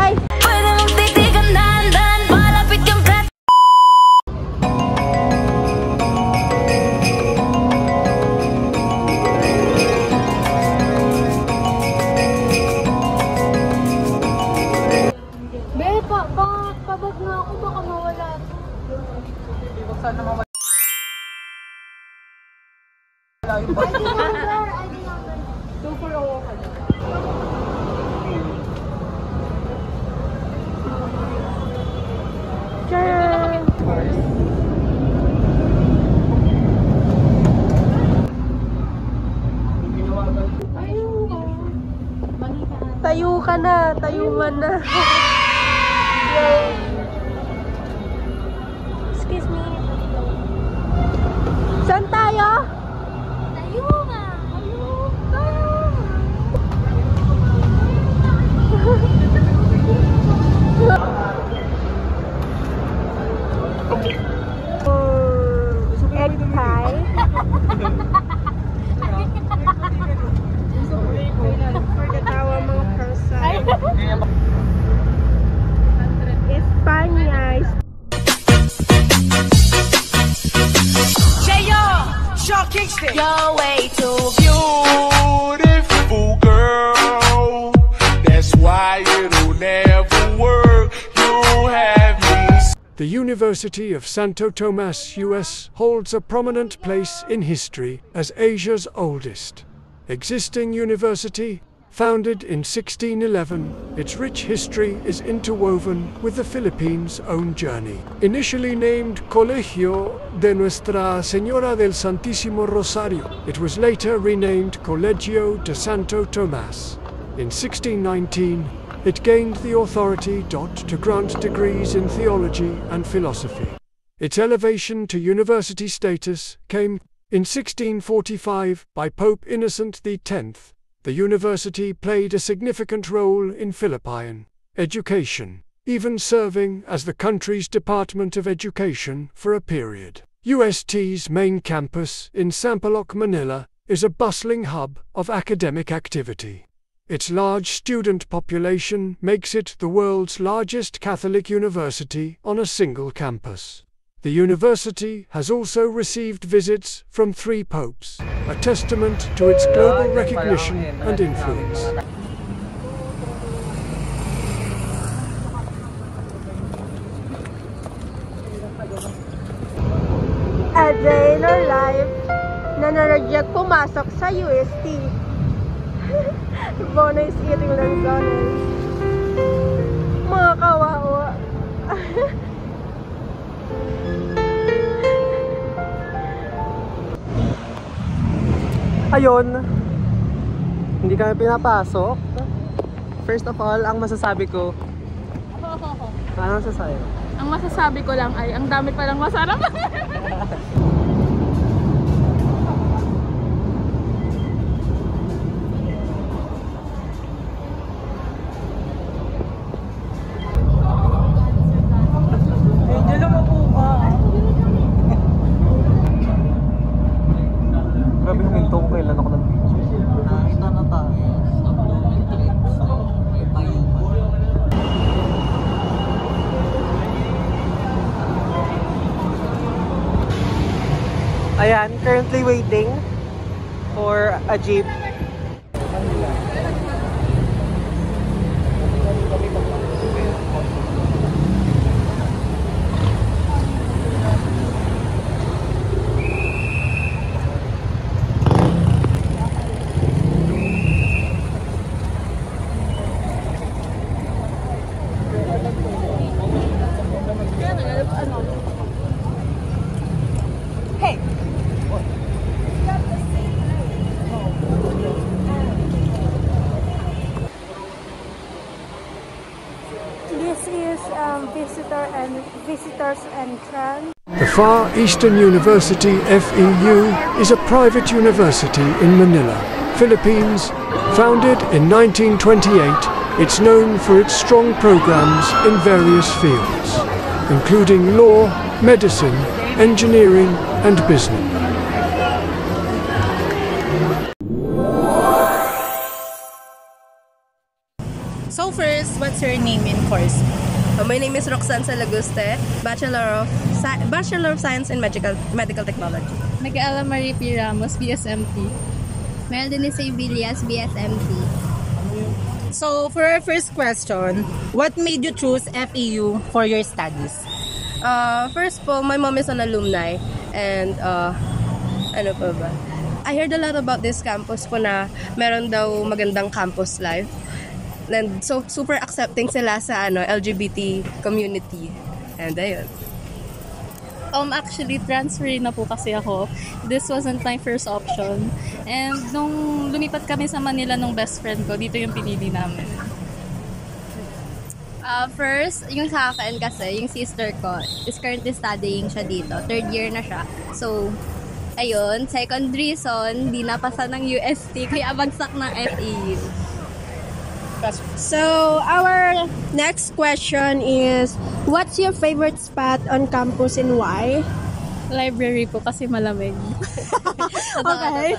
Ay! Pwede mong titigan dahan-dahan, palapit kang kat. Be, pabag na ako, baka mawala. Ibuksan na mawala. ID number, ID number. 240 ka na. Sure. Tayo ka na, tayuman na. Excuse me. Saan tayo? Tayuma. Egg pie. Pagkatawa mga person. Espanya. You're way too beautiful girl. That's why it'll never work. You have me. The University of Santo Tomas, US, holds a prominent place in history as Asia's oldest existing university. Founded in 1611, its rich history is interwoven with the Philippines' own journey. Initially named Colegio de Nuestra Señora del Santísimo Rosario, it was later renamed Colegio de Santo Tomas. In 1619, it gained the authority to grant degrees in theology and philosophy. Its elevation to university status came in 1645 by Pope Innocent X. The university played a significant role in Philippine education, even serving as the country's Department of Education for a period. UST's main campus in Sampaloc, Manila, is a bustling hub of academic activity. Its large student population makes it the world's largest Catholic university on a single campus. The university has also received visits from 3 popes, a testament to its global recognition and influence. A day in our life na naragyag pumasok sa UST. Bono is eating lanzones. Mga kawawa. Ayun, hindi kami pinapasok. First of all, ang masasabi ko, ano masasabi? Ang masasabi ko lang ay, ang dami palang masarap. Grabe yung hinto kung kailan ako nag-video. Nakita na tayo sa Blooming Trees. May Tayuma. Ayan, currently waiting for a jeep. This is visitors entrance. The Far Eastern University FEU is a private university in Manila, Philippines. Founded in 1928, it's known for its strong programs in various fields, including law, medicine, engineering, and business. So first, what's your name in course? My name is Roxanne Salaguste, Bachelor of Science in Medical Technology. Miguel Marie P. Ramos, BSMT. Mel Denise Villas, BSMT. So for our first question, what made you choose FEU for your studies? First po, my mom is an alumni and ano pa ba? I heard a lot about this campus po na meron daw magandang campus life. And so super accepting sila sa LGBT community. And ayun. Actually, transfer na po kasi ako. This wasn't my first option. And nung lumipat kami sa Manila nung best friend ko, dito yung pinili namin. First, yung sa akin kasi, yung sister ko is currently studying siya dito. 3rd year na siya. So, ayun. Second reason, di napasa ng UST, kaya bagsak ng FEU. So, our next question is, what's your favorite spot on campus and why? Library po kasi malamig. Okay.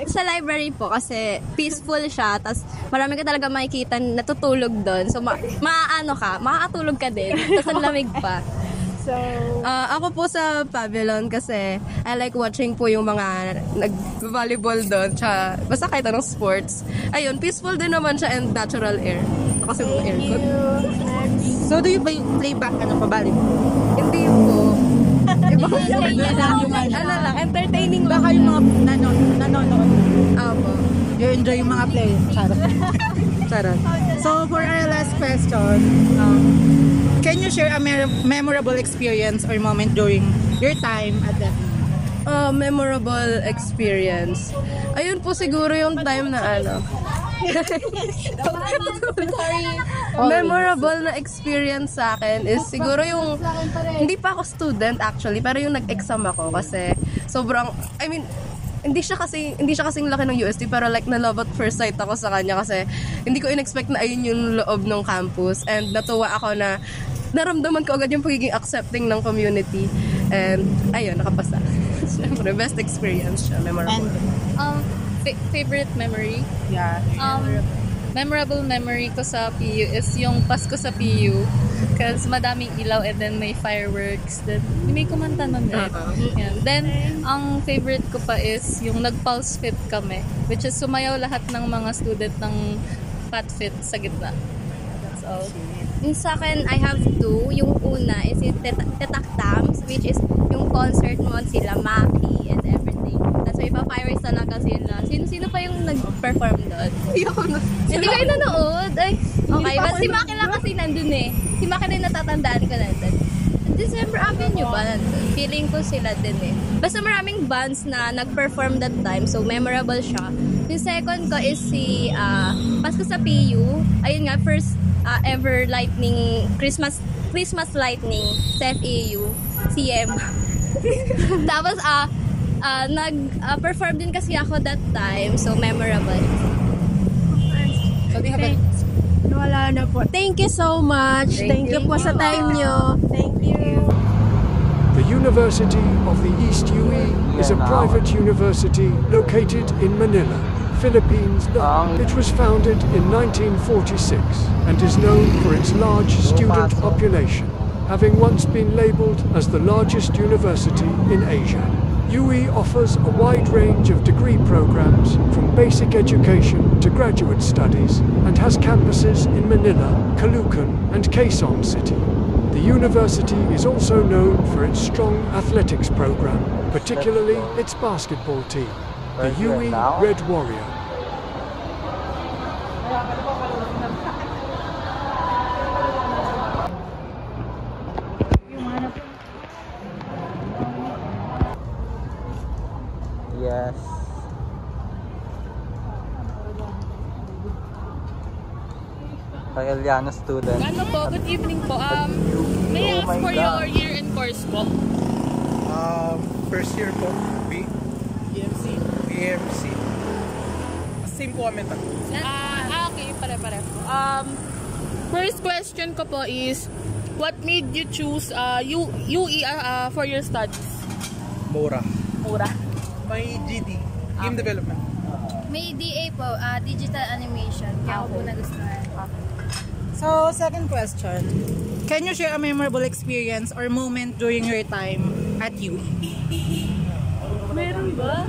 Sa library po kasi peaceful siya, tas marami ka talaga makikita natutulog doon. So, makakatulog ka din. Tas ang lamig pa. So, ako po sa pavilion kasi I like watching po yung mga nag-volleyball doon. Basta kahit anong sports. Ayun, peaceful din naman siya and natural air. Kasi yung aircon. So do you play volleyball? Hindi po. Iba ko lang, entertaining Baka yung mga nanonood. Apo. You enjoy yung mga play. Charot. So for our last question, can you share a memorable experience or moment during your time at that? Memorable experience. Ayun po siguro yung time na memorable na experience sa akin is siguro yung hindi pa ako student actually, pero yung nag-exam ako kasi sobrang, hindi siya kasing laki ng UST pero like na love at first sight ako sa kanya kasi hindi ko in-expect na ayun yung loob ng campus and natuwa ako na naramdaman ko agad yung pagiging accepting ng community and ayun, nakapasa. Siyempre, best experience siya, memorable. Favorite memory? Yeah. Memorable memory ko sa PU is yung Pasko sa PU kasi madaming ilaw and then may fireworks. Then may kumanta nun eh. Yan. Then, ang favorite ko pa is yung nag-pulse fit kami, which is sumayaw lahat ng mga student ng pat fit sa gitna. That's all. Yung sa akin, I have two. Yung una is yung Tetak Tams, which is yung concert mo sila, Maki and everything. Tapos may pa-fireworks talaga sila. Sino pa yung nag-perform doon? Hindi kayo nanood? Ay, okay. But si Maki lang kasi nandun eh. Si Maki rin natatandaan ko nandun. December Avenue ba nandun? Feeling ko sila din eh. Basta maraming bands na nag-perform that time, so memorable siya. Yung second ko is si Pasko sa PU. Ayun nga, first ever lightning, Christmas lightning sa FEU, CM. Tapos, nag-perform din kasi ako that time, so memorable. So, di ba? wala na po. Thank you so much. Thank you po sa time nyo. Thank you. The University of the East UE is a private university located in Manila, Philippines. It was founded in 1946 and is known for its large student population, having once been labeled as the largest university in Asia. UE offers a wide range of degree programs from basic education to graduate studies and has campuses in Manila, Caloocan and Quezon City. The university is also known for its strong athletics program, particularly its basketball team, the UE Red Warrior. Yes. Kay Eliana student. Ano po? Good evening po. May I ask for your year and course po? First year po, BMC. Same po kami ta. Okay, pare-pare. First question ko po is, what made you choose UE for your studies? Mura. Mura. May GD, Game Development. May DA po, digital animation. Kaya ako po nagustuhan. So, second question. Can you share a memorable experience or moment during your time at UE? Meron ba?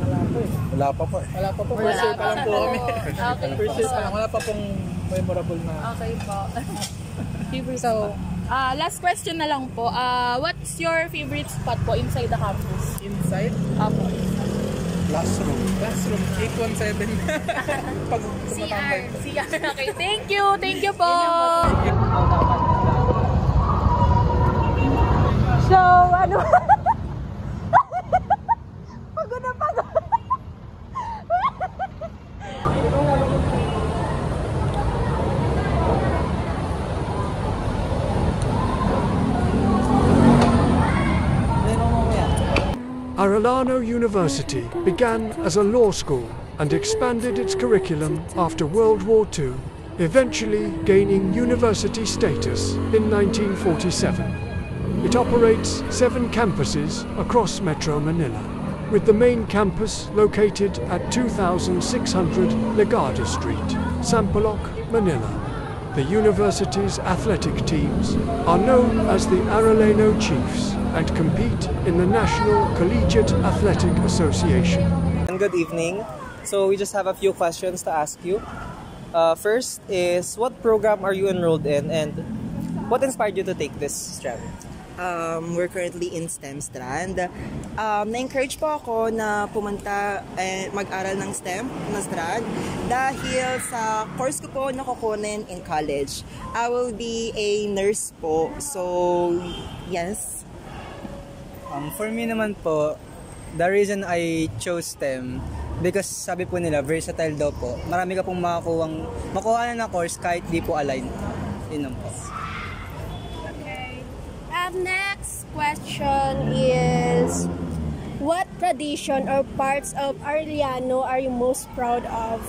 Wala pa po. First year pa lang po kami. Okay First year pa lang. Wala pa pong memorable na. Okay po. So, Last question na lang po. What's your favorite spot po inside the campus? Inside? Apo. Classroom. 817. Pag CR. CR. Okay, thank you. Thank you po. So, ano? Pagod na pagod. Arellano University began as a law school and expanded its curriculum after World War II, eventually gaining university status in 1947. It operates 7 campuses across Metro Manila, with the main campus located at 2600 Legada Street, Sampaloc, Manila. The university's athletic teams are known as the Arellano Chiefs and compete in the National Collegiate Athletic Association. And good evening. So we just have a few questions to ask you. First is, what program are you enrolled in and what inspired you to take this strand? We're currently in STEM strand. Na-encourage po ako na pumunta mag-aral ng STEM na strand dahil sa course ko po na kukunin in college. I will be a nurse po. So, yes. For me naman po, the reason I chose STEM because sabi po nila, versatile daw po. Marami ka pong makuha na course kahit di po align. Yun lang po. Next question is, what tradition or parts of Arellano are you most proud of?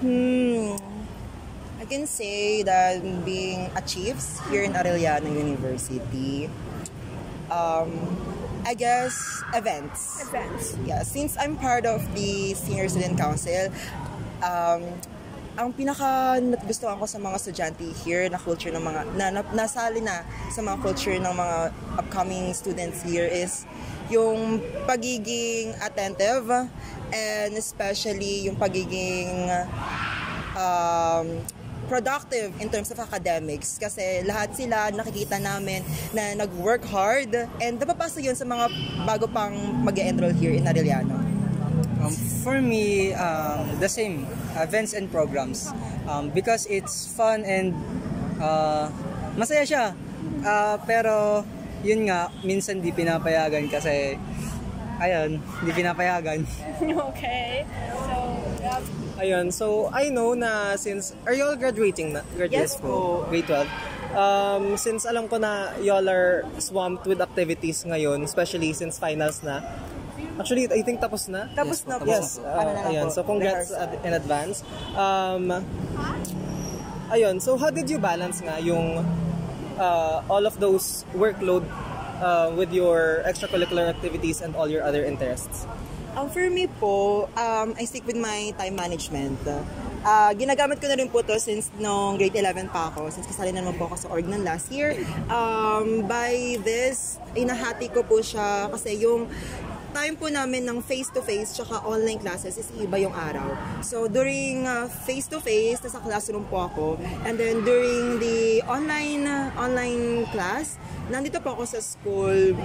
I can say that being a Chiefs here in Arellano University. I guess events. Yeah, since I'm part of the Senior Student Council, ang pinaka nagustuhan ko sa mga estudyante here na culture ng mga nasali na sa mga culture ng mga upcoming students here is yung pagiging attentive and especially yung pagiging productive in terms of academics kasi lahat sila nakikita namin na nag-work hard and napapasa yun sa mga bago pang mag-enroll here in Arellano. For me, the same, events and programs. Because it's fun and masaya siya. Pero yun nga, minsan di pinapayagan kasi ayun, di pinapayagan. Okay. So, Ayun, so I know na since, are you all graduating na? Yes po. Grade 12. Since alam ko na y'all are swamped with activities ngayon, especially since finals na. Actually, I think tapos na. Tapos na po. Yes. Ayun, so congrats in advance. Ayun, so how did you balance nga yung all of those workload with your extracurricular activities and all your other interests? For me po, I stick with my time management. Ginagamit ko na rin po to since nung grade 11 pa ako, since kasali na naman po ako sa org ng last year. By this, inahati ko po siya kasi yung time po namin ng face-to-face tsaka online classes is iba yung araw. So during face-to-face, nasa classroom po ako. And then during the online class, nandito po ako sa school,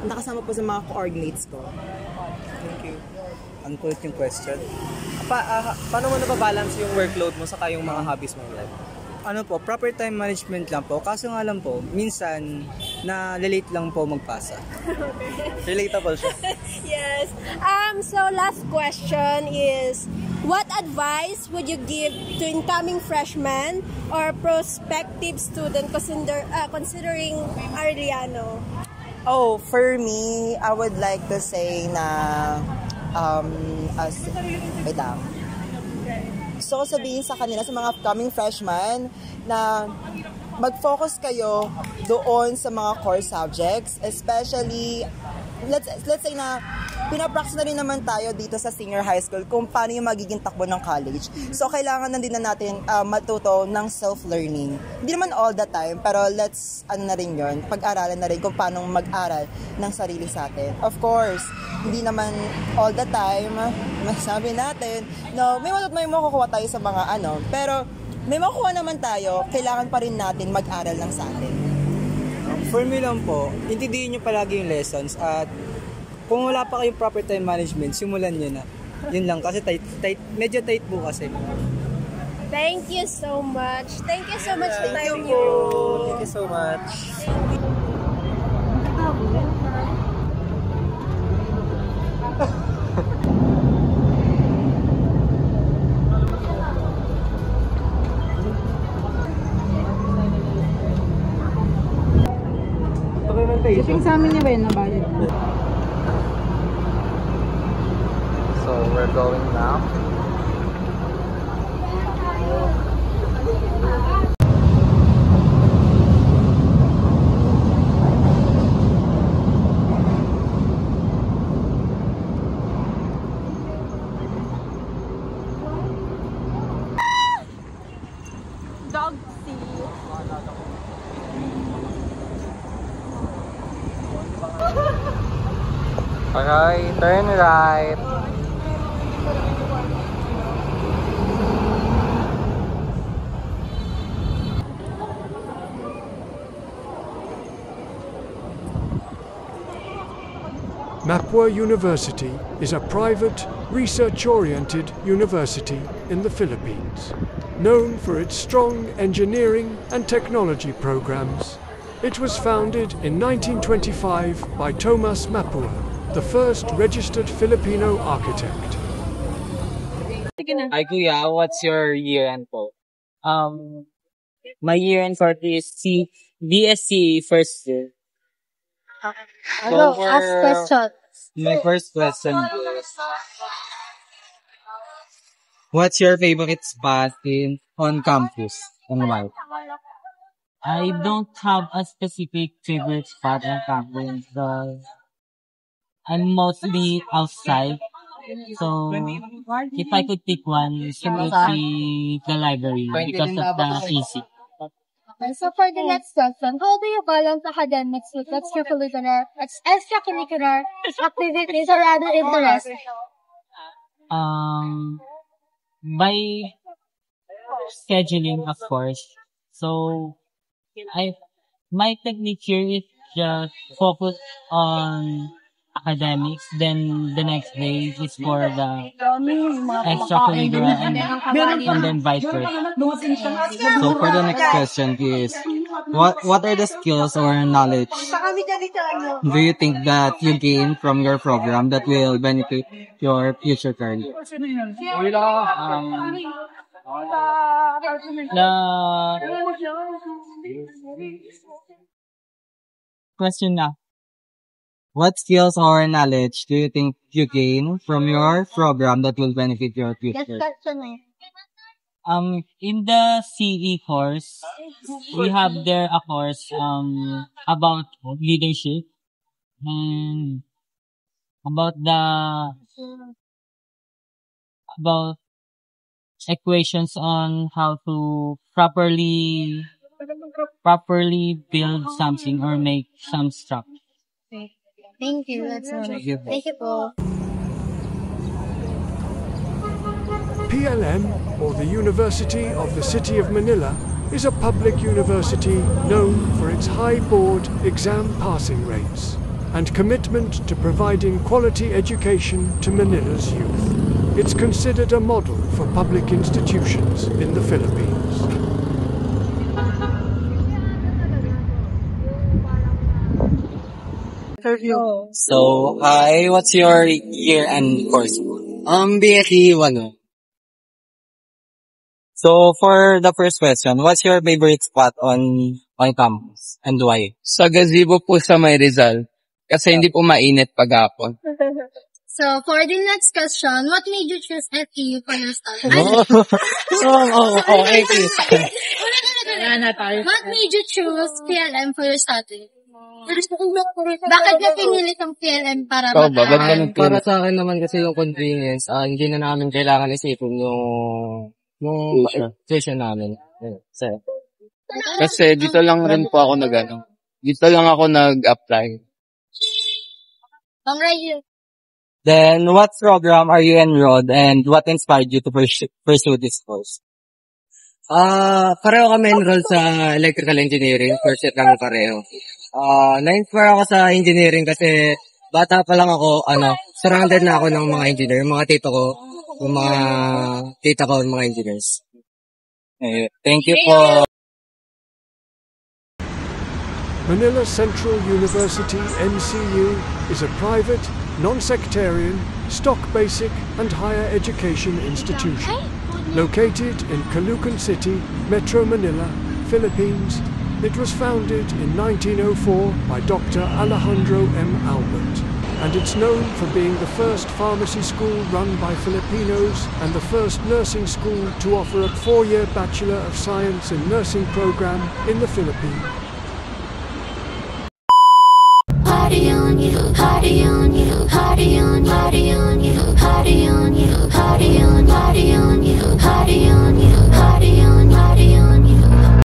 nakasama po sa mga coordinates ko. Thank you. Ang kulit yung question. Paano mo nababalance yung workload mo saka yung mga hobbies mo in life? Ano po, proper time management lang po. Kaso nga lang po, minsan na-late lang po magpasa. Relatable siya. Yes. So last question is, what advice would you give to incoming freshmen or prospective student considering Arellano? Oh, for me, I would like to say na so sabihin sa kanila, sa mga upcoming freshmen, na mag-focus kayo doon sa mga core subjects, especially let's say na pinapractice na rin naman tayo dito sa senior high school kung paano yung magiging takbo ng college. So, kailangan na din na natin matuto ng self-learning. Hindi naman all the time, pero let's, na rin yun, pag-aralan na rin kung paano mag-aral ng sarili sa atin. Of course, hindi naman all the time, masabi natin, no, may makukuha tayo sa mga pero may makukuha naman tayo, kailangan pa rin natin mag-aral lang sa atin. For me lang po, intindihin nyo palagi yung lessons at kung wala pa kayong proper time management, simulan nyo na. Yun lang, kasi medyo tight po kasi. Thank you so much. Thank you so much for Thank time you. Thank you so much. Shipping sa amin niya ba yun na bayad? So, we're going now. Dog seat. Okay, turn right. Mapua University is a private, research-oriented university in the Philippines, known for its strong engineering and technology programs. It was founded in 1925 by Tomas Mapua, the first registered Filipino architect. Hi Kuya, what's your year-end po? My year-end for is BSc first year. Hello, ask questions. My first question. What's your favorite spot on campus and why? I don't have a specific favorite spot on campus. I'm mostly outside. So, if I could pick one, it would be the library because of the AC. So for the next question, how do you balance academics with extracurricular activities or other interests? By scheduling, of course. So, my technique here is just focus on academics, then the next day is for the extracurricular and then vice versa. So for the next question is, what are the skills or knowledge do you think that you gain from your program that will benefit your future career? Question na. What skills or knowledge do you think you gain from your program that will benefit your future? In the CE course, we have there a course about leadership and about equations on how to properly build something or make some structure. Thank you. That's all. Thank you. Thank you po. PLM, or the University of the City of Manila, is a public university known for its high board exam passing rates and commitment to providing quality education to Manila's youth. It's considered a model for public institutions in the Philippines. So, what's your year-end course? BSc 1. So, for the first question, what's your favorite spot on campus and why? Sa gazebo po sa May Rizal. Kasi hindi po mainit paghapon. So, for the next question, what made you choose FEU for your study? Okay. What made you choose PLM for your study? Bakit niya pinilit ang PLM para Ikaw ba? Ba't ganun Para sa akin naman kasi yung convenience, hindi na namin kailangan isipin yung tuition namin. So, Kasi dito lang rin po ako dito lang ako nag-apply. then, what program are you enrolled and what inspired you to pursue this course? Pareho kami enroll sa electrical engineering. First year kami pareho. Na-inspire ako sa engineering kasi bata pa lang ako, surrounded na ako ng mga engineer. Yung mga tita ko, mga engineers. Thank you po. Manila Central University, NCU, is a private, non-sectarian, stock basic and higher education institution. Located in Caloocan City, Metro Manila, Philippines, it was founded in 1904 by Dr. Alejandro M. Albert, and it's known for being the first pharmacy school run by Filipinos and the first nursing school to offer a 4-year Bachelor of Science in Nursing program in the Philippines. Party on you,